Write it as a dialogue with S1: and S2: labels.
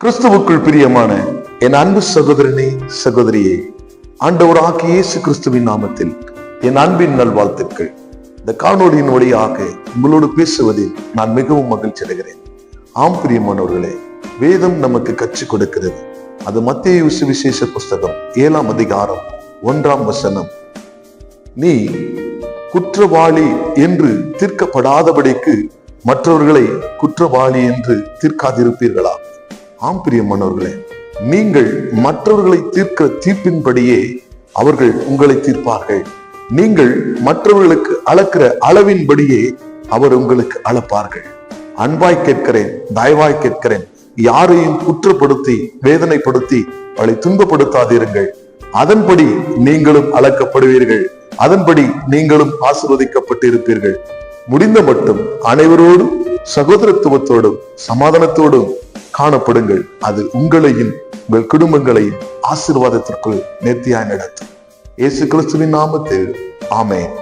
S1: கிறிஸ்துவுக்குள் பிரியமான என் அன்பு சகோதரனே சகோதரியே, ஆண்டவராகிய இயேசு கிறிஸ்துவின் நாமத்தில் என் அன்பின் நல்வாழ்த்துக்கள். இந்த காணொலியின் வழியாக உங்களோடு பேசுவதில் நான் மிகவும் மகிழ்ச்சி அடைகிறேன். ஆம் பிரியமானவர்களே, வேதம் நமக்கு கற்றுக் கொடுக்கிறது. அது மத்தேயு சுவிசேஷ புஸ்தகம் 7ஆம் அதிகாரம் 1ஆம் வசனம். நீ குற்றவாளி என்று தீர்க்கப்படாதபடிக்கு மற்றவர்களை குற்றவாளி என்று தீர்க்காதிருப்பீர்களா? ஆம் பிரியமானவர்களே, நீங்கள் மற்றவர்களை தீர்க்கிற தீர்ப்பின்படியே அவர்கள் உங்களை தீர்ப்பார்கள். நீங்கள் மற்றவர்களுக்கு அளக்கிற அளவின்படியே அவர் உங்களுக்கு அளப்பார்கள். அன்பாய் கேட்கிறேன், தயவாய் கேட்கிறேன், யாரையும் குற்றப்படுத்தி வேதனைப்படுத்தி அவளை துன்பப்படுத்தாதீர்கள். அதன்படி நீங்களும் அளக்கப்படுவீர்கள். அதன்படி நீங்களும் ஆசீர்வதிக்கப்பட்டிருப்பீர்கள். முடிந்த மட்டும் அனைவரோடும் சகோதரத்துவத்தோடும் சமாதானத்தோடும் காணப்படுங்கள். அது உங்களையும் உங்கள் குடும்பங்களையும் ஆசீர்வாதத்திற்குள் நேர்த்தியாய் நடத்தும். இயேசு கிறிஸ்துவின் நாமத்தில் ஆமென்.